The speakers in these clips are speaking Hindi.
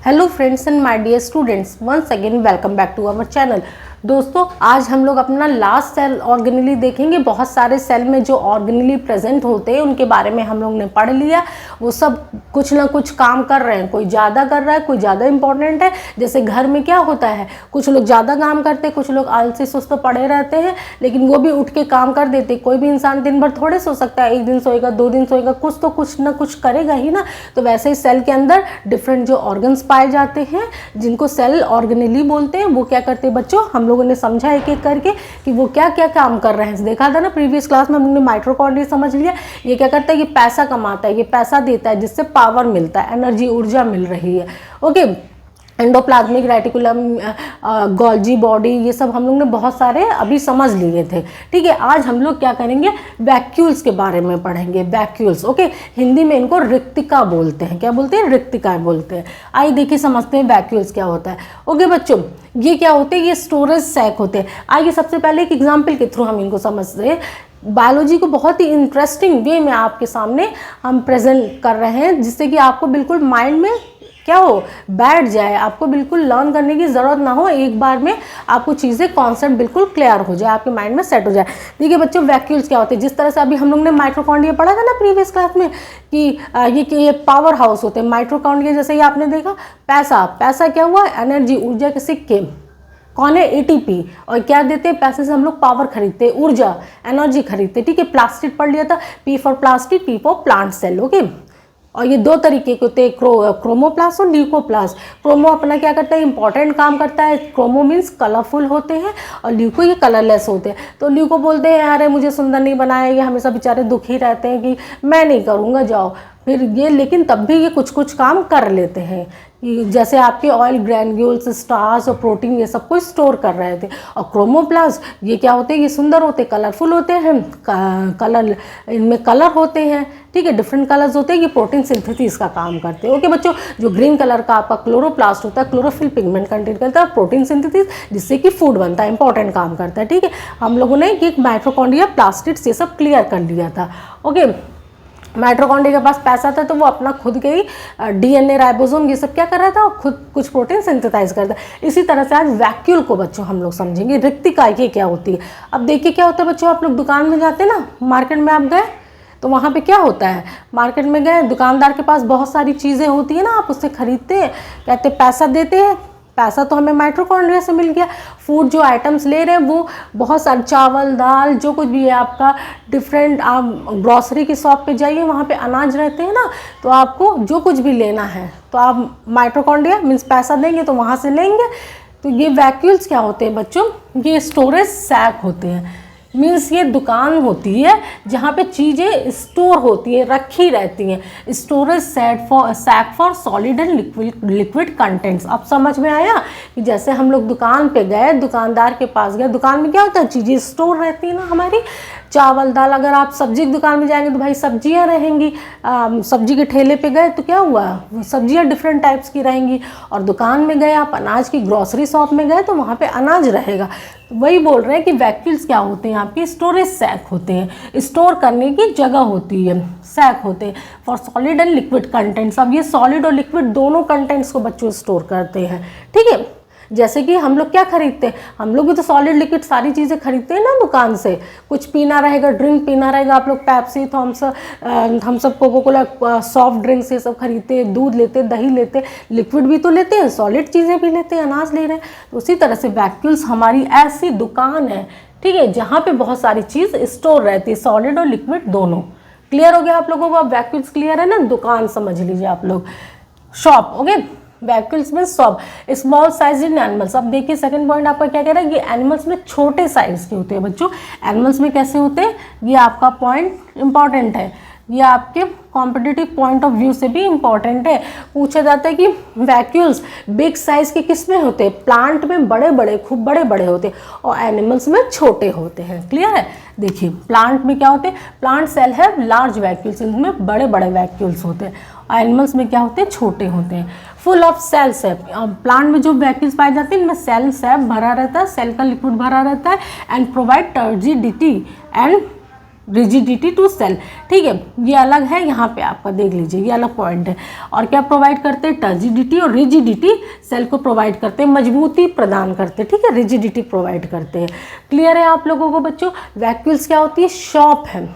Hello friends and my dear students, once again welcome back to our channel. दोस्तों, आज हम लोग अपना लास्ट सेल ऑर्गेनली देखेंगे। बहुत सारे सेल में जो ऑर्गेनली प्रेजेंट होते हैं उनके बारे में हम लोग ने पढ़ लिया। वो सब कुछ ना कुछ काम कर रहे हैं, कोई ज़्यादा कर रहा है, कोई ज़्यादा इंपॉर्टेंट है। जैसे घर में क्या होता है, कुछ लोग ज़्यादा काम करते हैं, कुछ लोग आलसी सुस्त पड़े रहते हैं, लेकिन वो भी उठ के काम कर देते। कोई भी इंसान दिन भर थोड़े सो सकता है, एक दिन सोएगा, 2 दिन सोएगा, कुछ तो कुछ ना कुछ करेगा ही ना। तो वैसे ही सेल के अंदर डिफरेंट जो ऑर्गन्स पाए जाते हैं जिनको सेल ऑर्गेनली बोलते हैं, वो क्या करते हैं बच्चों, हम लोगों ने समझा एक एक करके कि वो क्या क्या काम कर रहे हैं। देखा था ना प्रीवियस क्लास में, हमने माइटोकॉन्ड्रिया समझ लिया। ये क्या करता है, ये पैसा कमाता है, ये पैसा देता है, जिससे पावर मिलता है, एनर्जी, ऊर्जा मिल रही है। Okay, endoplasmic reticulum, Golgi body, ये सब हम लोग ने बहुत सारे अभी समझ लिए थे। ठीक है, आज हम लोग क्या करेंगे, वैक्यूल्स के बारे में पढ़ेंगे। वैक्यूल्स, ओके, हिंदी में इनको रिक्तिका बोलते हैं। क्या बोलते हैं? रिक्तिका बोलते हैं। आइए देखिए, समझते हैं वैक्यूल्स क्या होता है। ओके बच्चों, ये क्या होते हैं? ये स्टोरेज सैक होते हैं। आइए सबसे पहले एक एग्जाम्पल के थ्रू हम इनको समझते हैं। बायोलॉजी को बहुत ही इंटरेस्टिंग वे में आपके सामने हम प्रेजेंट कर रहे हैं, जिससे कि आपको बिल्कुल माइंड में क्या हो, बैठ जाए, आपको बिल्कुल लर्न करने की ज़रूरत ना हो, एक बार में आपको चीज़ें, कॉन्सेप्ट बिल्कुल क्लियर हो जाए, आपके माइंड में सेट हो जाए। देखिए बच्चों, वैक्यूल्स क्या होते हैं? जिस तरह से अभी हम लोग ने माइटोकॉन्ड्रिया पढ़ा था ना प्रीवियस क्लास में कि ये पावर हाउस होते हैं। माइटोकॉन्ड्रिया जैसे ही आपने देखा, पैसा क्या हुआ? एनर्जी, ऊर्जा के सिक्के। कौन है? एटीपी। और क्या देते हैं? पैसे से हम लोग पावर खरीदते हैं, ऊर्जा, एनर्जी खरीदते हैं। ठीक है, प्लास्टिड पढ़ लिया था, P for plastid, P for plant cell. Okay, और ये दो तरीके के होते हैं, क्रोमोप्लास्ट और ल्यूकोप्लास्ट। क्रोमो अपना क्या करता है? इंपॉर्टेंट काम करता है। क्रोमो मीन्स कलरफुल होते हैं, और ल्यूको ये कलरलेस होते हैं। तो ल्यूको बोलते हैं, अरे मुझे सुंदर नहीं बनाया, ये हमेशा बेचारे दुखी रहते हैं कि मैं नहीं करूँगा, जाओ फिर ये। लेकिन तब भी ये कुछ कुछ काम कर लेते हैं, जैसे आपके ऑयल ग्रैन्यूल्स, स्टार्च और प्रोटीन, ये सब कुछ स्टोर कर रहे थे। और क्रोमोप्लास्ट ये क्या होते हैं? ये सुंदर होते हैं, कलरफुल होते हैं, कलर, इनमें कलर होते हैं। ठीक है, डिफरेंट कलर्स होते हैं, ये प्रोटीन सिंथेसिस का काम करते हैं। ओके बच्चों, जो ग्रीन कलर का आपका क्लोरोप्लास्ट होता है, क्लोरोफिल पिगमेंट कंटेन करता है, प्रोटीन सिंथेसिस, जिससे कि फूड बनता है, इंपॉर्टेंट काम करता है। ठीक है, हम लोगों ने ये माइटोकॉन्ड्रिया, प्लास्टिड्स, ये सब क्लियर कर लिया था। ओके, माइटोकॉन्ड्रिया के पास पैसा था तो वो अपना खुद के ही डीएनए, राइबोसोम, ये सब क्या कर रहा था, खुद कुछ प्रोटीन सिंथेसाइज करता है। इसी तरह से आज वैक्यूल को बच्चों हम लोग समझेंगे। रिक्तिका ये क्या होती है? अब देखिए क्या होता है बच्चों, आप लोग दुकान में जाते हैं ना, मार्केट में आप गए तो वहाँ पे क्या होता है, मार्केट में गए, दुकानदार के पास बहुत सारी चीज़ें होती है ना, आप उससे खरीदते हैं, कहते पैसा देते हैं। पैसा तो हमें माइटोकॉन्ड्रिया से मिल गया। फूड जो आइटम्स ले रहे हैं वो बहुत सारे, चावल, दाल, जो कुछ भी है आपका, डिफरेंट, आप ग्रॉसरी की शॉप पे जाइए, वहाँ पे अनाज रहते हैं ना, तो आपको जो कुछ भी लेना है तो आप माइटोकॉन्ड्रिया मीन्स पैसा देंगे तो वहाँ से लेंगे। तो ये वैक्यूल्स क्या होते हैं बच्चों? ये स्टोरेज सैक होते हैं। मीन्स ये दुकान होती है जहाँ पे चीज़ें स्टोर होती हैं, रखी रहती हैं। Storage sac for solid and liquid contents. अब समझ में आया कि जैसे हम लोग दुकान पे गए, दुकानदार के पास गए, दुकान में क्या होता है, चीज़ें स्टोर रहती है ना हमारी, चावल, दाल। अगर आप सब्जी की दुकान में जाएंगे तो भाई सब्जियां रहेंगी। सब्जी के ठेले पे गए तो क्या हुआ, सब्जियां डिफरेंट टाइप्स की रहेंगी। और दुकान में गए आप, अनाज की ग्रॉसरी शॉप में गए तो वहाँ पे अनाज रहेगा। तो वही बोल रहे हैं कि वैक्यूल्स क्या होते हैं, आपके स्टोरेज सैक होते हैं, स्टोर करने की जगह होती है, सैक होते हैं for solid and liquid contents. अब ये सॉलिड और लिक्विड दोनों कंटेंट्स को बच्चों स्टोर करते हैं। ठीक है, जैसे कि हम लोग क्या खरीदते हैं, हम लोग भी तो सॉलिड लिक्विड सारी चीज़ें खरीदते हैं ना दुकान से। कुछ पीना रहेगा, ड्रिंक पीना रहेगा, आप लोग Pepsi, Thums Up, Coca Cola, soft drinks, ये सब खरीदते हैं, दूध लेते हैं, दही लेते हैं, लिक्विड भी तो लेते हैं, सॉलिड चीज़ें भी लेते हैं, अनाज ले रहे हैं। तो उसी तरह से वैक्यूल्स हमारी ऐसी दुकान है, ठीक है, जहाँ पे बहुत सारी चीज़ स्टोर रहती है, सॉलिड और लिक्विड दोनों। क्लियर हो गया आप लोगों को? अब वैक्यूल्स क्लियर है ना, दुकान समझ लीजिए आप लोग, शॉप। ओके, वैक्यूल्स में shop, small size in animals. अब देखिए सेकंड पॉइंट आपका क्या कह रहा है कि एनिमल्स में छोटे साइज के होते हैं बच्चों। एनिमल्स में कैसे होते हैं, ये आपका पॉइंट इंपॉर्टेंट है, ये आपके कॉम्पिटिटिव पॉइंट ऑफ व्यू से भी इंपॉर्टेंट है। पूछा जाता है कि वैक्यूल्स बिग साइज के किस में होते हैं? प्लांट में बड़े बड़े, खूब बड़े बड़े होते हैं, और एनिमल्स में छोटे होते हैं। क्लियर है? देखिए प्लांट में क्या होते हैं, प्लांट सेल है लार्ज वैक्यूल्स, इनमें बड़े बड़े वैक्यूल्स होते हैं। एनिमल्स में क्या होते हैं, छोटे होते हैं। फुल ऑफ सेल्स है, प्लांट में जो वैक्यूल्स पाए जाते हैं इनमें सेल भरा रहता है, सेल का लिक्विड भरा रहता है, and provide turgidity and rigidity to cell, ठीक है, ये अलग है, यहाँ पे आपका देख लीजिए ये अलग पॉइंट है। और क्या प्रोवाइड करते हैं, टर्जिडिटी और रिजिडिटी सेल को प्रोवाइड करते हैं, मजबूती प्रदान करते हैं, ठीक है, रिजिडिटी प्रोवाइड करते हैं। क्लियर है आप लोगों को बच्चों? वैक्यूल्स क्या होती है, शॉप है,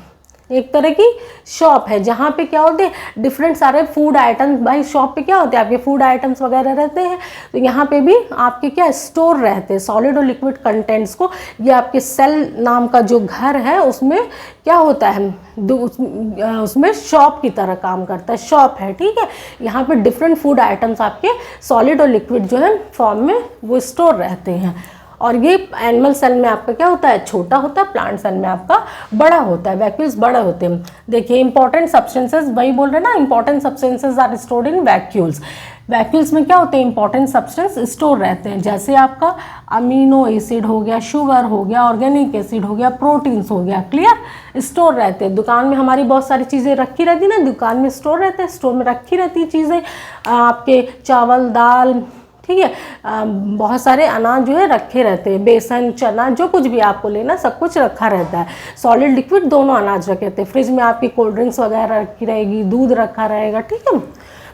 एक तरह की शॉप है जहाँ पे क्या होते हैं डिफरेंट सारे फूड आइटम्स। भाई शॉप पे क्या होते हैं आपके फूड आइटम्स वगैरह रहते हैं, तो यहाँ पे भी आपके क्या स्टोर रहते हैं सॉलिड और लिक्विड कंटेंट्स को। ये आपके सेल नाम का जो घर है उसमें क्या होता है, उसमें शॉप की तरह काम करता है, शॉप है, ठीक है। यहाँ पे डिफरेंट फूड आइटम्स आपके सॉलिड और लिक्विड जो है फॉर्म में वो स्टोर रहते हैं। और ये एनिमल सेल में आपका क्या होता है, छोटा होता है, प्लांट सेल में आपका बड़ा होता है, वैक्यूल्स बड़े होते हैं। देखिए इंपॉर्टेंट सब्सटेंसेस, वही बोल रहे हैं ना, important substances are stored in vacuoles. Vacuoles में क्या होते हैं, इंपॉर्टेंट सब्सटेंस स्टोर रहते हैं, जैसे आपका अमीनो एसिड हो गया, शुगर हो गया, ऑर्गेनिक एसिड हो गया, प्रोटीन्स हो गया, क्लियर, स्टोर रहते हैं। दुकान में हमारी बहुत सारी चीज़ें रखी रहती ना, दुकान में स्टोर रहते हैं, स्टोर में रखी रहती है चीज़ें, आपके चावल दाल, ठीक है, बहुत सारे अनाज जो है रखे रहते हैं, बेसन चना जो कुछ भी आपको लेना सब कुछ रखा रहता है, सॉलिड लिक्विड दोनों अनाज रखे रहते हैं। फ्रिज में आपकी कोल्ड ड्रिंक्स वगैरह रखी रहेगी, दूध रखा रहेगा, ठीक है।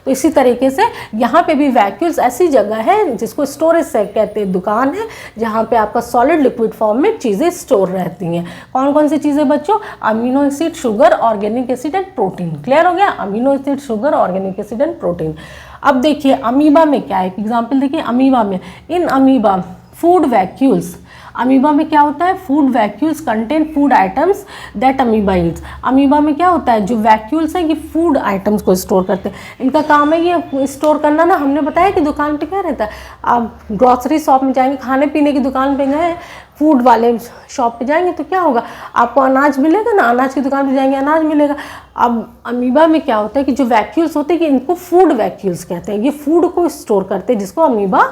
तो इसी तरीके से यहाँ पे भी वैक्यूल्स ऐसी जगह है जिसको स्टोरेज से कहते हैं, दुकान है जहाँ पे आपका सॉलिड लिक्विड फॉर्म में चीज़ें स्टोर रहती हैं। कौन कौन सी चीज़ें बच्चों, amino acid, sugar, organic acid and protein. Clear हो गया, amino acid, sugar, organic acid and protein. अब देखिए अमीबा में क्या है, एक एग्जाम्पल देखिए अमीबा में, in amoeba food vacuoles, amoeba में क्या होता है, food vacuoles contain food items that amoeba Yeats. Amoeba में क्या होता है, जो वैक्यूल्स हैं ये फूड आइटम्स को स्टोर करते हैं, इनका काम है ये स्टोर करना ना। हमने बताया कि दुकान पे क्या रहता है, आप ग्रॉसरी शॉप में जाएंगे, खाने पीने की दुकान पे गए, फूड वाले शॉप पे जाएंगे तो क्या होगा, आपको अनाज मिलेगा ना, अनाज की दुकान पे जाएंगे अनाज मिलेगा। अब अमीबा में क्या होता है कि जो वैक्यूल्स होते हैं कि इनको फूड वैक्यूल्स कहते हैं, ये फूड को स्टोर करते हैं जिसको अमीबा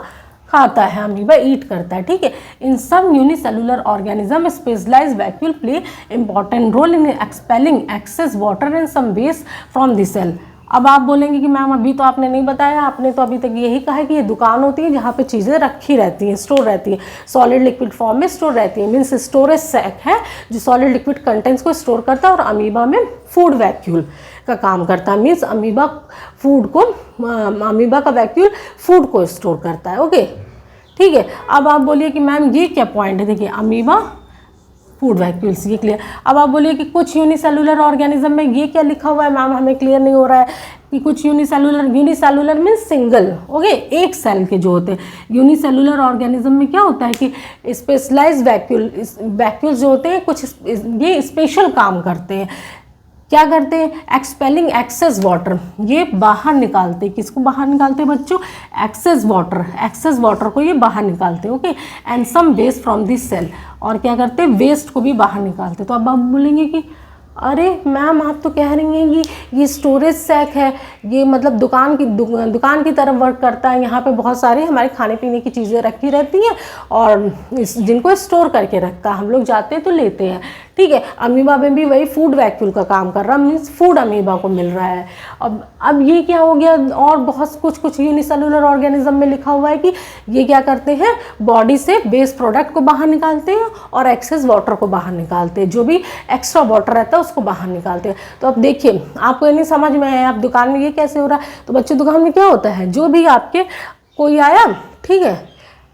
खाता है, अमीबा ईट करता है, ठीक है। In some unicellular organism specialised vacuole play important role in expelling excess water and some waste from the cell. अब आप बोलेंगे कि मैम अभी तो आपने नहीं बताया, आपने तो अभी तक यही कहा है कि ये दुकान होती है जहाँ पे चीज़ें रखी रहती हैं, स्टोर रहती हैं, सॉलिड लिक्विड फॉर्म में स्टोर रहती है, मीन्स स्टोरेज सैक है जो सॉलिड लिक्विड कंटेंट्स को स्टोर करता है। और अमीबा में फूड वैक्यूल का काम करता है, मीन्स अमीबा फूड को, अमीबा का वैक्यूल फूड को स्टोर करता है, ओके, ठीक है। अब आप बोलिए कि मैम ये क्या पॉइंट है, देखिए अमीबा फूड वैक्यूल्स, ये क्लियर। अब आप बोलिए कि कुछ यूनिसेलुलर ऑर्गेनिज्म में ये क्या लिखा हुआ है मैम, हमें क्लियर नहीं हो रहा है कि कुछ यूनिसेलुलर मीन्स सिंगल, ओके, एक सेल के जो होते हैं। यूनिसेलुलर ऑर्गेनिज्म में क्या होता है कि स्पेशलाइज्ड वैक्यूल्स जो होते हैं कुछ ये स्पेशल काम करते हैं। क्या करते हैं, एक्सपेलिंग एक्सेस वाटर, ये बाहर निकालते हैं, किसको बाहर निकालते हैं बच्चों, एक्सेस वाटर को ये बाहर निकालते हैं, okay, and some waste from this cell, और क्या करते हैं वेस्ट को भी बाहर निकालते हैं। तो अब आप बोलेंगे कि अरे मैम आप तो कह रही हैं कि ये स्टोरेज सैक है, ये मतलब दुकान की तरफ वर्क करता है, यहाँ पे बहुत सारी हमारे खाने पीने की चीज़ें रखी रहती हैं और जिनको स्टोर करके रखता है, हम लोग जाते हैं तो लेते हैं, ठीक है। अमीबा में भी वही फूड वैक्यूल का काम कर रहा है, मीन्स फूड अमीबा को मिल रहा है। अब ये क्या हो गया, और बहुत कुछ यूनिसेलुलर ऑर्गेनिज्म में लिखा हुआ है कि ये क्या करते हैं, बॉडी से वेस्ट प्रोडक्ट को बाहर निकालते हैं और एक्सेस वाटर को बाहर निकालते हैं, जो भी एक्स्ट्रा वाटर रहता है उसको बाहर निकालते हैं। तो अब देखिए आपको नहीं समझ में आया, आप दुकान में ये कैसे हो रहा है, तो बच्चों दुकान में क्या होता है, जो भी आपके कोई आया, ठीक है,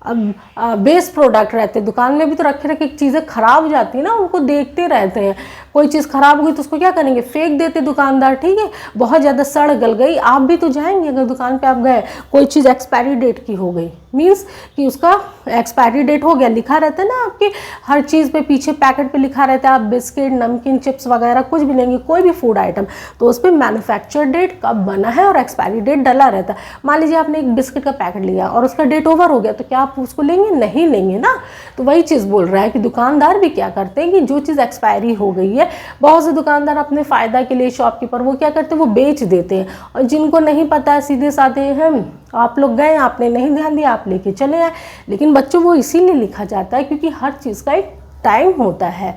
अब बेस्ट प्रोडक्ट रहते हैं, दुकान में भी तो रखे चीज़ें खराब हो जाती है ना, उनको देखते रहते हैं, कोई चीज़ खराब हुई तो उसको क्या करेंगे, फेंक देते दुकानदार, ठीक है, बहुत ज़्यादा सड़ गल गई, आप भी तो जाएंगे अगर दुकान पे आप गए, कोई चीज़ एक्सपायरी डेट की हो गई, मीन्स कि उसका एक्सपायरी डेट हो गया, लिखा रहता है ना आपके हर चीज़ पे पीछे पैकेट पे लिखा रहता है, आप बिस्किट नमकीन चिप्स वगैरह कुछ भी लेंगे, कोई भी फूड आइटम, तो उस पर मैन्युफैक्चर डेट कब बना है और एक्सपायरी डेट डला रहता है। मान लीजिए आपने एक बिस्किट का पैकेट लिया और उसका डेट ओवर हो गया, तो क्या आप उसको लेंगे, नहीं लेंगे ना। तो वही चीज़ बोल रहा है कि दुकानदार भी क्या करते हैं कि जो चीज़ एक्सपायरी हो गई है, बहुत से दुकानदार अपने फ़ायदा के लिए, शॉपकीपर वो क्या करते हैं, वो बेच देते हैं, और जिनको नहीं पता है सीधे साधे हैं, आप लोग गए, आपने नहीं ध्यान दिया, आप लेके चले आए। लेकिन बच्चों वो इसीलिए लिखा जाता है क्योंकि हर चीज़ का एक टाइम होता है,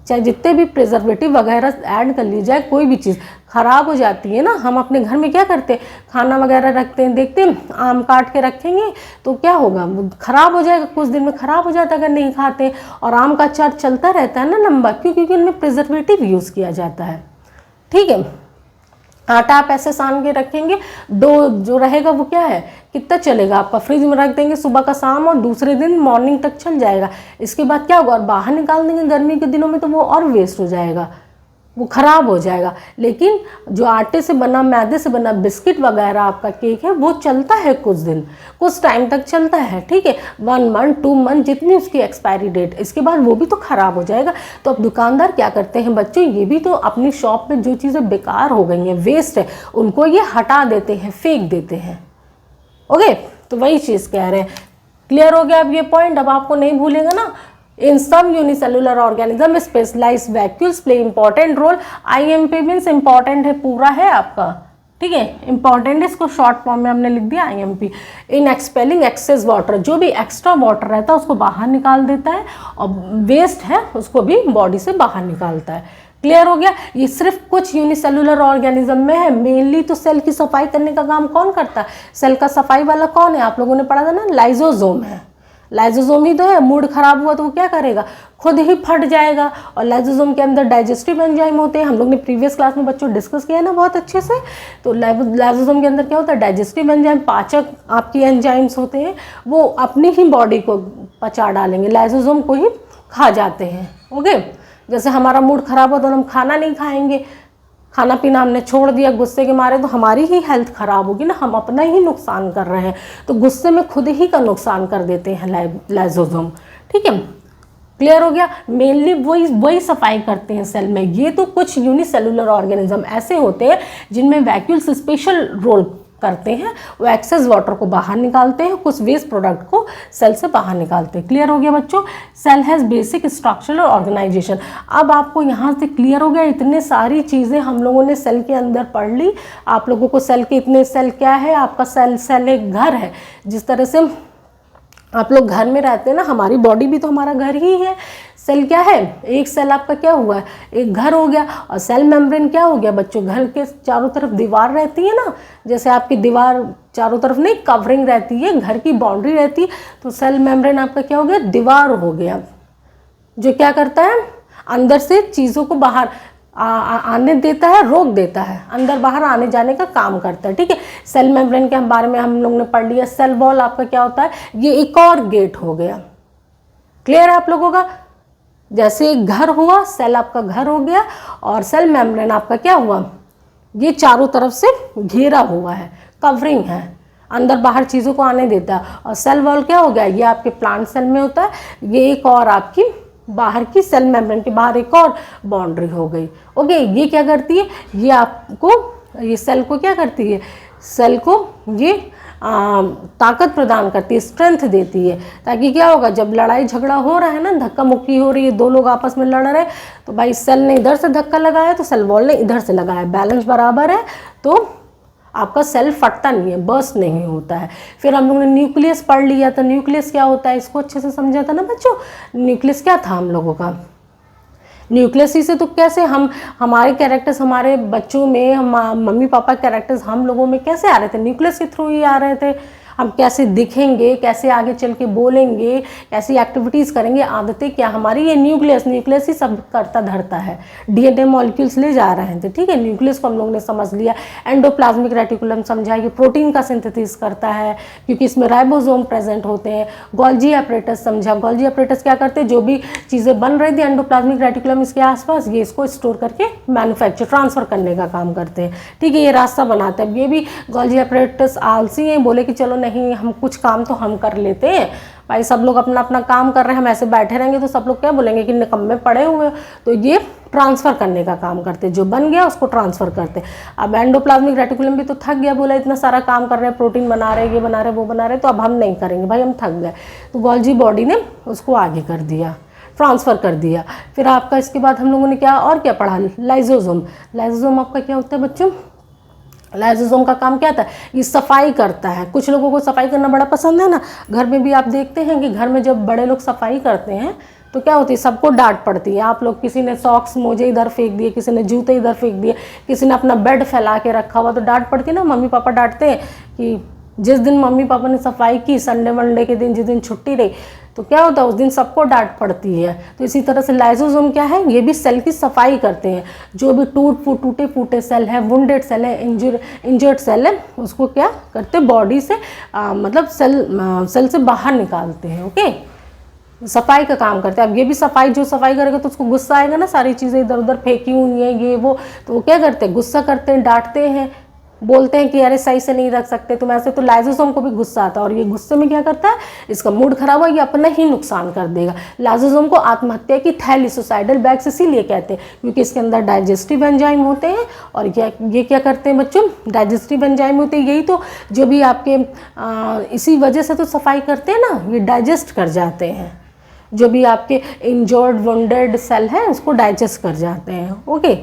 चाहे जितने भी प्रिजर्वेटिव वगैरह ऐड कर ली जाए, कोई भी चीज़ ख़राब हो जाती है ना। हम अपने घर में क्या करते हैं, खाना वगैरह रखते हैं, देखते हैं आम काट के रखेंगे तो क्या होगा, ख़राब हो जाएगा, कुछ दिन में ख़राब हो जाता है अगर नहीं खाते। और आम का अचार चलता रहता है ना लंबा, क्योंकि उनमें प्रिजर्वेटिव यूज़ किया जाता है। ठीक है, आटा आप ऐसे सान के रखेंगे, डो जो रहेगा वो क्या है, कितना चलेगा आपका, फ्रिज में रख देंगे सुबह का शाम और दूसरे दिन मॉर्निंग तक चल जाएगा। इसके बाद क्या होगा, और बाहर निकाल देंगे गर्मी के दिनों में तो वो और वेस्ट हो जाएगा, वो ख़राब हो जाएगा। लेकिन जो आटे से बना, मैदे से बना बिस्किट वगैरह आपका केक है, वो चलता है कुछ दिन, कुछ टाइम तक चलता है। ठीक है, 1 मंथ 2 मंथ जितनी उसकी एक्सपायरी डेट, इसके बाद वो भी तो ख़राब हो जाएगा। तो अब दुकानदार क्या करते हैं बच्चों, ये भी तो अपनी शॉप में जो चीज़ें बेकार हो गई हैं, वेस्ट है, उनको ये हटा देते हैं, फेंक देते हैं। ओके, तो वही चीज़ कह रहे हैं। क्लियर हो गया अब ये पॉइंट, अब आपको नहीं भूलेगा ना। In some unicellular organism, specialized vacuoles play important role। IMP means important है, पूरा है आपका, ठीक है, इंपॉर्टेंट, इसको शॉर्ट फॉर्म में हमने लिख दिया IMP। इन एक्सपेलिंग एक्सेस वाटर, जो भी एक्स्ट्रा वाटर रहता है उसको बाहर निकाल देता है, और वेस्ट है उसको भी बॉडी से बाहर निकालता है। क्लियर हो गया। ये सिर्फ कुछ यूनिसेलुलर ऑर्गेनिज्म में है। मेनली तो सेल की सफाई करने का काम कौन करता है, सेल का सफाई वाला कौन है, आप लोगों ने पढ़ा था ना, लाइजोसोम है। लाइजोसोम ही तो है। मूड खराब हुआ तो वो क्या करेगा, खुद ही फट जाएगा। और लाइजोसोम के अंदर डाइजेस्टिव एंजाइम होते हैं, हम लोग ने प्रीवियस क्लास में बच्चों डिस्कस किया है ना बहुत अच्छे से। तो लाइजोसोम के अंदर क्या होता है, डाइजेस्टिव एंजाइम, पाचक आपकी एंजाइम्स होते हैं, वो अपनी ही बॉडी को पचा डालेंगे, लाइजोसोम को ही खा जाते हैं। ओके, जैसे हमारा मूड खराब हो तो हम खाना नहीं खाएंगे, खाना पीना हमने छोड़ दिया गुस्से के मारे, तो हमारी ही हेल्थ खराब होगी ना, हम अपना ही नुकसान कर रहे हैं। तो गुस्से में खुद ही का नुकसान कर देते हैं लाइजोसोम। ठीक है, क्लियर हो गया। मेनली वही सफाई करते हैं सेल में। ये तो कुछ यूनिसेलुलर ऑर्गेनिज्म ऐसे होते हैं जिनमें वैक्यूल्स स्पेशल रोल करते हैं, वो एक्सेस वाटर को बाहर निकालते हैं, कुछ वेस्ट प्रोडक्ट को सेल से बाहर निकालते हैं। क्लियर हो गया बच्चों। Cell has basic structural organization. अब आपको यहाँ से क्लियर हो गया, इतने सारी चीज़ें हम लोगों ने सेल के अंदर पढ़ ली। आप लोगों को सेल के इतने सेल क्या है, आपका सेल एक घर है। जिस तरह से आप लोग घर में रहते हैं ना, हमारी बॉडी भी तो हमारा घर ही है। सेल क्या है, एक सेल आपका क्या हुआ है, एक घर हो गया। और सेल मेम्ब्रेन क्या हो गया बच्चों, घर के चारों तरफ दीवार रहती है ना, जैसे आपकी दीवार चारों तरफ नहीं कवरिंग रहती है, घर की बाउंड्री रहती है, तो सेल मेम्ब्रेन आपका क्या हो गया, दीवार हो गया, जो क्या करता है अंदर से चीज़ों को बाहर आने देता है, रोक देता है, अंदर बाहर आने जाने का काम करता है। ठीक है, सेल मेम्ब्रेन के बारे में हम लोग ने पढ़ लिया। सेल वॉल आपका क्या होता है, ये एक और गेट हो गया। क्लियर है आप लोगों का। जैसे एक घर हुआ, सेल आपका घर हो गया, और सेल मेम्ब्रेन आपका क्या हुआ, ये चारों तरफ से घेरा हुआ है, कवरिंग है, अंदर बाहर चीज़ों को आने देता है। और सेल वॉल क्या हो गया, ये आपके प्लांट सेल में होता है, ये एक और आपकी बाहर की सेल मेम्ब्रेन के बाहर एक और बाउंड्री हो गई। ओके, ये क्या करती है, ये आपको, ये सेल को क्या करती है, सेल को ये ताकत प्रदान करती है, स्ट्रेंथ देती है, ताकि क्या होगा, जब लड़ाई झगड़ा हो रहा है ना, धक्का मुक्की हो रही है, दो लोग आपस में लड़ रहे हैं, तो भाई सेल ने इधर से धक्का लगाया तो सेल वॉल ने इधर से लगाया, बैलेंस बराबर है, तो आपका सेल फटता नहीं है, बर्स्ट नहीं होता है। फिर हम लोगों ने न्यूक्लियस पढ़ लिया, तो न्यूक्लियस क्या होता है, इसको अच्छे से समझा था ना बच्चों। न्यूक्लियस क्या था हम लोगों का, न्यूक्लियस ही से तो कैसे हमारे कैरेक्टर्स, हमारे बच्चों में, मम्मी पापा कैरेक्टर्स हम लोगों में कैसे आ रहे थे, न्यूक्लियस के थ्रू ही आ रहे थे। हम कैसे दिखेंगे, कैसे आगे चल के बोलेंगे, कैसी एक्टिविटीज़ करेंगे, आदतें क्या हमारी, ये न्यूक्लियस ही सब करता धरता है। डीएनए मॉलिक्यूल्स ले जा रहे थे। ठीक है, न्यूक्लियस को हम लोग ने समझ लिया। एंडोप्लाज्मिक रेटिकुलम समझा, ये प्रोटीन का सिंथेसिस करता है क्योंकि इसमें राइबोसोम प्रेजेंट होते हैं। गोल्जी एपरेटस समझा, गोल्जी एपरेटस क्या करते हैं, जो भी चीज़ें बन रही थी एंडोप्लाज्मिक रेटिकुलम इसके आसपास, ये इसको स्टोर करके मैन्युफैक्चर ट्रांसफ़र करने का काम करते हैं। ठीक है, ये रास्ता बनाते हैं। ये भी गोल्जी एपरेटस आलसी हैं, बोले कि चलो नहीं, हम कुछ काम तो हम कर लेते हैं भाई, सब लोग अपना अपना काम कर रहे हैं, हम ऐसे बैठे रहेंगे तो सब लोग क्या बोलेंगे कि निकम्मे पड़े हुए। तो ये ट्रांसफ़र करने का काम करते, जो बन गया उसको ट्रांसफ़र करते। अब एंडोप्लाज्मिक रेटिकुलम भी तो थक गया, बोला इतना सारा काम कर रहे हैं, प्रोटीन बना रहे हैं, ये बना रहे, वो बना रहे, तो अब हम नहीं करेंगे भाई, हम थक गए। तो गोल्जी बॉडी ने उसको आगे कर दिया, ट्रांसफ़र कर दिया। फिर आपका इसके बाद हम लोगों ने क्या और क्या पढ़ा, लाइजोसोम। लाइजोसोम आपका क्या होता है बच्चों, लाइजोसोम का काम क्या था, ये सफाई करता है। कुछ लोगों को सफाई करना बड़ा पसंद है ना, घर में भी आप देखते हैं कि घर में जब बड़े लोग सफाई करते हैं तो क्या होती है, सबको डांट पड़ती है। आप लोग, किसी ने सॉक्स मोजे इधर फेंक दिए, किसी ने जूते इधर फेंक दिए, किसी ने अपना बेड फैला के रखा हुआ, तो डांट पड़ती है ना। मम्मी पापा डांटते हैं कि जिस दिन मम्मी पापा ने सफाई की, संडे मंडे के दिन जिस दिन छुट्टी रही, तो क्या होता है उस दिन सबको डांट पड़ती है। तो इसी तरह से लाइसोसोम क्या है, ये भी सेल की सफाई करते हैं। जो भी टूटे फूटे सेल है, वुंडेड सेल है, इंजर्ड सेल है, उसको क्या करते हैं, बॉडी से मतलब सेल से बाहर निकालते हैं। ओके, सफाई का काम करते हैं। अब ये भी सफाई, जो सफाई करेगा तो उसको गुस्सा आएगा ना, सारी चीज़ें इधर उधर फेंकी हुई हैं ये वो, तो वो क्या करते हैं, गुस्सा करते हैं, डांटते हैं, बोलते हैं कि अरे सही से नहीं रख सकते तुम ऐसे। तो लाइसोसोम को भी गुस्सा आता है, और ये गुस्से में क्या करता है, इसका मूड खराब हो, ये अपना ही नुकसान कर देगा। लाइसोसोम को आत्महत्या की थैली, सुसाइडल बैग्स इसीलिए कहते हैं क्योंकि इसके अंदर डाइजेस्टिव एंजाइम होते हैं। और ये क्या करते हैं बच्चों, डाइजेस्टिव एंजाइम होते हैं, यही तो जो भी आपके इसी वजह से तो सफाई करते हैं ना, ये डाइजेस्ट कर जाते हैं। जो भी आपके इंजर्ड वुंडेड सेल हैं उसको डाइजेस्ट कर जाते हैं। ओके,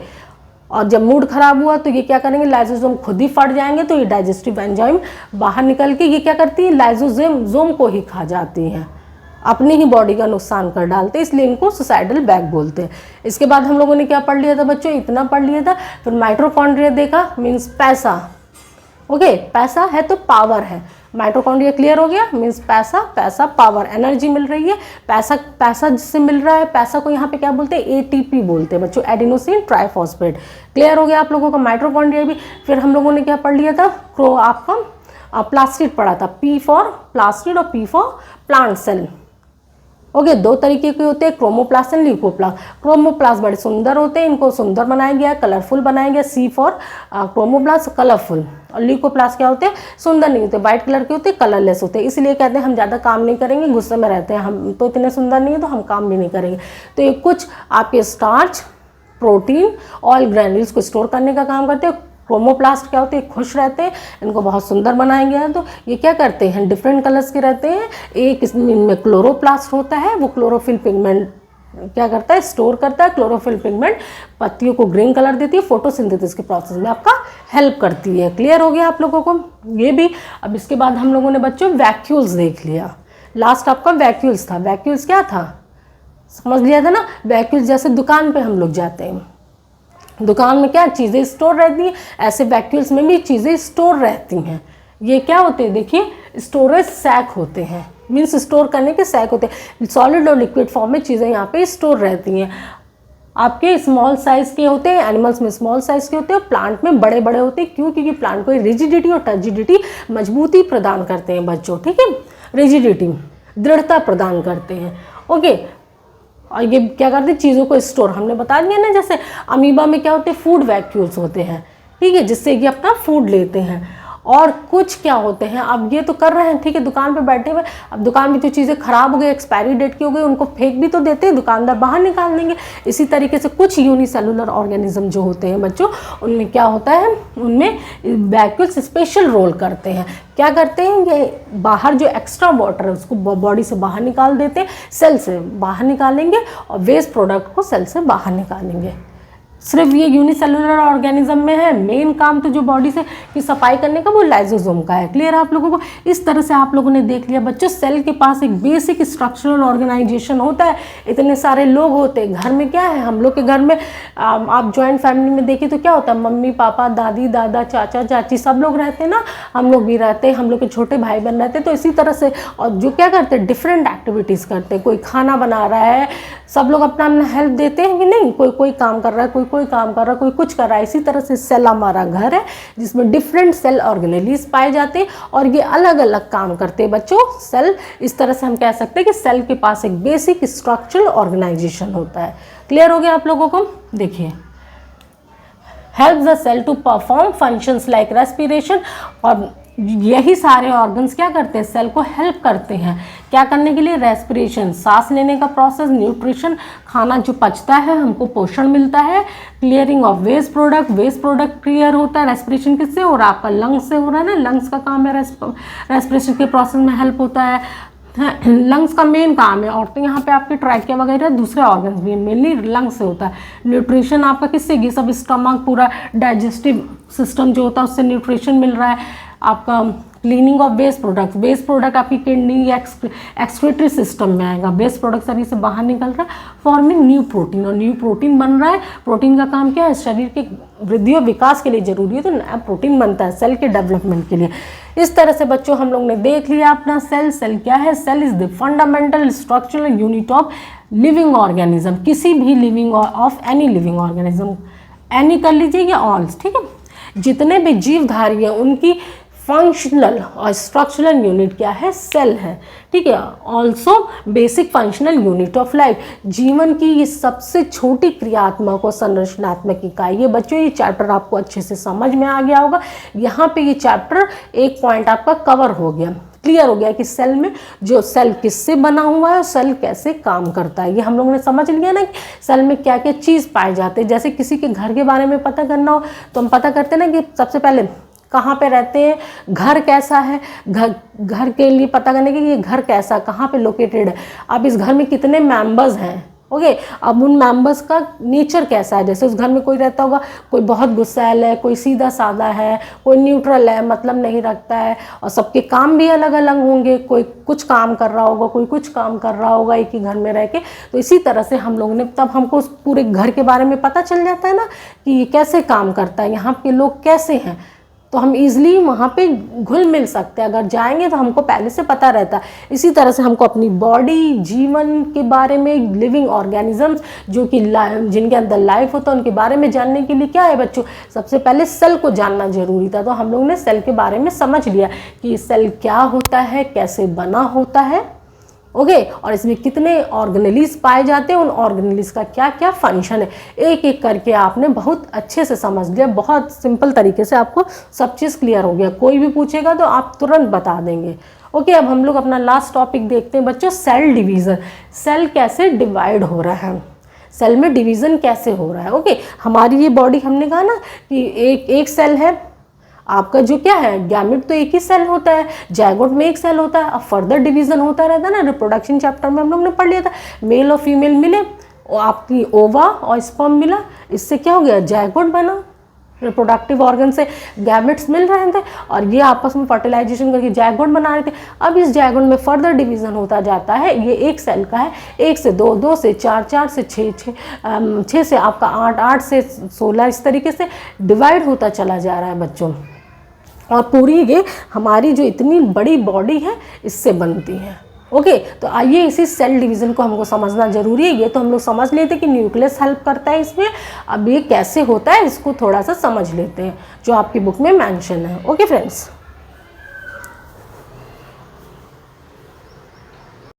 और जब मूड खराब हुआ तो ये क्या करेंगे, लाइसोसोम खुद ही फट जाएंगे, तो ये डाइजेस्टिव एंजाइम बाहर निकल के ये क्या करती है, लाइसोसोम को ही खा जाती हैं, अपनी ही बॉडी का नुकसान कर डालते हैं, इसलिए इनको सुसाइडल बैग बोलते हैं। इसके बाद हम लोगों ने क्या पढ़ लिया था बच्चों, इतना पढ़ लिया था। फिर माइटोकॉन्ड्रिया देखा, मीन्स पैसा। ओके, पैसा है तो पावर है, माइटोकॉन्ड्रिया क्लियर हो गया, मीन्स पैसा पावर, एनर्जी मिल रही है, पैसा जिससे मिल रहा है, पैसा को यहाँ पे क्या बोलते हैं, एटीपी बोलते हैं बच्चों, एडिनोसिन ट्राइफॉस्फेट। क्लियर हो गया आप लोगों का माइटोकॉन्ड्रिया भी। फिर हम लोगों ने क्या पढ़ लिया था, आपका प्लास्टिड पढ़ा था, पी फॉर प्लास्टिड और P for plant cell. Okay, दो तरीके के होते हैं, क्रोमोप्लास्ट एंड ल्यूकोप्लास्ट। क्रोमोप्लास्ट बड़े सुंदर होते हैं, इनको सुंदर बनाया गया, कलरफुल बनाया गया, सी फॉर क्रोमोप्लास्ट, कलरफुल। और ल्यूकोप्लास्ट क्या होते हैं, सुंदर नहीं होते, व्हाइट कलर के होते हैं, कलरलेस होते हैं। इसलिए कहते हैं हम ज़्यादा काम नहीं करेंगे, गुस्से में रहते हैं, हम तो इतने सुंदर नहीं है तो हम काम भी नहीं करेंगे। तो ये कुछ आपके स्टार्च, प्रोटीन, ऑयल ग्रैन्यूल्स को स्टोर करने का काम करते हैं। क्रोमोप्लास्ट क्या होते हैं, खुश रहते हैं, इनको बहुत सुंदर बनाया गया है। तो ये क्या करते हैं, डिफरेंट कलर्स के रहते हैं। एक इनमें क्लोरोप्लास्ट होता है, वो क्लोरोफिल पिगमेंट क्या करता है, स्टोर करता है। क्लोरोफिल पिगमेंट पत्तियों को ग्रीन कलर देती है, फोटोसिंथेसिस के प्रोसेस में आपका हेल्प करती है। क्लियर हो गया आप लोगों को ये भी। अब इसके बाद हम लोगों ने बच्चों वैक्यूल्स देख लिया। लास्ट आपका वैक्यूल्स था। वैक्यूल्स क्या था, समझ लिया था ना। वैक्यूल्स जैसे दुकान पे हम लोग जाते हैं, दुकान में क्या चीज़ें स्टोर रहती हैं, ऐसे वैक्यूल्स में भी चीज़ें स्टोर रहती हैं। ये क्या होते हैं, देखिए स्टोरेज सैक होते हैं, मीन्स स्टोर करने के सैक होते हैं। सॉलिड और लिक्विड फॉर्म में चीज़ें यहाँ पे स्टोर रहती हैं। आपके स्मॉल साइज़ के होते हैं, एनिमल्स में स्मॉल साइज़ के होते हैं, प्लांट में बड़े बड़े होते हैं। क्यों, क्योंकि प्लांट को रिजिडिटी और टर्जिडिटी, मजबूती प्रदान करते हैं बच्चों, ठीक है। रिजिडिटी, दृढ़ता प्रदान करते हैं। ओके, और ये क्या करते हैं, चीज़ों को स्टोर, हमने बता दिया ना। जैसे अमीबा में क्या होते हैं, फूड वैक्यूल्स होते हैं, ठीक है, जिससे ये अपना फूड लेते हैं। और कुछ क्या होते हैं, अब ये तो कर रहे हैं, ठीक है, दुकान पे बैठे हुए, अब दुकान में जो चीज़ें खराब हो गई, एक्सपायरी डेट की हो गई, उनको फेंक भी तो देते हैं, दुकानदार बाहर निकाल देंगे। इसी तरीके से कुछ यूनिसेलुलर ऑर्गेनिज्म जो होते हैं बच्चों, उनमें क्या होता है, उनमें वैक्यूल्स स्पेशल रोल करते हैं। क्या करते हैं, ये बाहर जो एक्स्ट्रा वाटर है उसको बॉडी से बाहर निकाल देते हैं, सेल से बाहर निकालेंगे, और वेस्ट प्रोडक्ट को सेल से बाहर निकालेंगे। सिर्फ ये यूनिसेलुलर ऑर्गेनिज्म में है, मेन काम तो जो बॉडी से की सफाई करने का वो लाइसोसोम का है। क्लियर है आप लोगों को। इस तरह से आप लोगों ने देख लिया बच्चों, सेल के पास एक बेसिक स्ट्रक्चरल ऑर्गेनाइजेशन होता है। इतने सारे लोग होते हैं घर में, क्या है, हम लोग के घर में आप जॉइंट फैमिली में देखिए तो क्या होता है, मम्मी पापा, दादी दादा, चाचा चाची, सब लोग रहते हैं ना, हम लोग भी रहते हैं, हम लोग के छोटे भाई बहन रहते हैं। तो इसी तरह से, और जो क्या करते हैं, डिफरेंट एक्टिविटीज़ करते हैं। कोई खाना बना रहा है, सब लोग अपना अपना हेल्प देते हैं कि नहीं, कोई काम कर रहा है, कोई काम कर रहा है, कोई कुछ कर रहा है। इसी तरह से सेल हमारा घर है जिसमें डिफरेंट सेल ऑर्गेनेलीज पाए जाते हैं और ये अलग अलग काम करते हैं बच्चों। सेल, इस तरह से हम कह सकते हैं कि सेल के पास एक बेसिक स्ट्रक्चरल ऑर्गेनाइजेशन होता है। क्लियर हो गया आप लोगों को। देखिए, help the cell to perform functions like respiration, और यही सारे ऑर्गन्स क्या करते हैं, सेल को हेल्प करते हैं क्या करने के लिए, रेस्पिरेशन, सांस लेने का प्रोसेस, न्यूट्रिशन, खाना जो पचता है हमको पोषण मिलता है, clearing of waste product clear होता है। रेस्पिरेशन किससे, और आपका लंग्स से हो रहा है ना, लंग्स का काम है रेस्पिरेशन के प्रोसेस में हेल्प होता है। लंग्स का मेन काम है, और तो यहाँ पे आपके ट्रैकिया वगैरह दूसरे ऑर्गन्स भी, मेनली लंग्स से होता है। न्यूट्रिशन आपका किससे, ये सब स्टमक, पूरा डाइजेस्टिव सिस्टम जो होता है उससे न्यूट्रिशन मिल रहा है। आपका cleaning of waste products, waste product आपकी किडनी या एक्सक्रीटरी सिस्टम में आएगा, वेस्ट प्रोडक्ट शरीर से बाहर निकल रहा है, फॉर्मिंग न्यू प्रोटीन, और न्यू प्रोटीन बन रहा है। प्रोटीन का काम क्या है, शरीर के वृद्धि और विकास के लिए जरूरी है, तो नया प्रोटीन बनता है सेल के डेवलपमेंट के लिए। इस तरह से बच्चों हम लोग ने देख लिया अपना सेल। सेल क्या है, cell is the fundamental structural unit of living organism, किसी भी living of any living organism, any कर लीजिए या ऑल, ठीक है। जितने भी जीवधारी हैं उनकी फंक्शनल और स्ट्रक्चरल यूनिट क्या है, सेल है, ठीक है। Also basic functional unit of life, जीवन की ये सबसे छोटी क्रियात्मक और संरचनात्मक इकाई। ये बच्चों ये चैप्टर आपको अच्छे से समझ में आ गया होगा। यहाँ पे ये चैप्टर एक पॉइंट आपका कवर हो गया, क्लियर हो गया कि सेल में जो सेल किससे बना हुआ है और सेल कैसे काम करता है। ये हम लोगों ने समझ लिया ना कि सेल में क्या क्या चीज़ पाए जाते हैं। जैसे किसी के घर के बारे में पता करना हो तो हम पता करते हैं ना कि सबसे पहले कहाँ पे रहते हैं, घर कैसा है, घर के लिए पता करने के ये घर कैसा, कहाँ पे लोकेटेड है, अब इस घर में कितने मेंबर्स हैं, ओके। अब उन मेंबर्स का नेचर कैसा है, जैसे उस घर में कोई रहता होगा, कोई बहुत गुस्सैल है, कोई सीधा साधा है, कोई न्यूट्रल है, मतलब नहीं रखता है, और सबके काम भी अलग अलग होंगे, कोई कुछ काम कर रहा होगा, कोई कुछ काम कर रहा होगा एक ही घर में रह के। तो इसी तरह से हम लोगों ने, तब हमको उस पूरे घर के बारे में पता चल जाता है ना कि ये कैसे काम करता है, यहाँ के लोग कैसे हैं, तो हम इजीली वहाँ पे घुल मिल सकते हैं। अगर जाएंगे तो हमको पहले से पता रहता है। इसी तरह से हमको अपनी बॉडी, जीवन के बारे में, लिविंग ऑर्गेनिजम्स जो कि जिनके अंदर लाइफ होता है उनके बारे में जानने के लिए क्या है बच्चों, सबसे पहले सेल को जानना जरूरी था। तो हम लोग ने सेल के बारे में समझ लिया कि सेल क्या होता है, कैसे बना होता है, ओके, और इसमें कितने ऑर्गेनेलीज पाए जाते हैं, उन ऑर्गेनेलीज का क्या क्या फंक्शन है, एक एक करके आपने बहुत अच्छे से समझ लिया। बहुत सिंपल तरीके से आपको सब चीज़ क्लियर हो गया। कोई भी पूछेगा तो आप तुरंत बता देंगे, ओके। अब हम लोग अपना लास्ट टॉपिक देखते हैं बच्चों, सेल डिवीज़न। सेल कैसे डिवाइड हो रहा है, सेल में डिवीज़न कैसे हो रहा है, ओके। हमारी ये बॉडी, हमने कहा ना कि एक सेल है, आपका जो क्या है गैमेट तो एक ही सेल होता है, जायगोट में एक सेल होता है। अब फर्दर डिवीजन होता रहता है ना, रिप्रोडक्शन चैप्टर में हम लोग ने पढ़ लिया था, मेल और फीमेल मिले और आपकी ओवा और स्पर्म मिला, इससे क्या हो गया, जायगोट बना। रिप्रोडक्टिव ऑर्गन से गैमेट्स मिल रहे थे और ये आपस में फर्टिलाइजेशन करके जायगोट बना रहे थे। अब इस जायगोट में फर्दर डिवीजन होता जाता है, ये एक सेल का है, 1 से 2, 2 से 4, 4 से 6, 6 से आपका 8, 8 से 16, इस तरीके से डिवाइड होता चला जा रहा है बच्चों। और पूरी ये हमारी जो इतनी बड़ी बॉडी है इससे बनती है, ओके। तो आइए इसी सेल डिवीज़न को हमको समझना जरूरी है। ये तो हम लोग समझ लेते कि न्यूक्लियस हेल्प करता है इसमें, अब ये कैसे होता है इसको थोड़ा सा समझ लेते हैं जो आपकी बुक में मेंशन है, ओके फ्रेंड्स।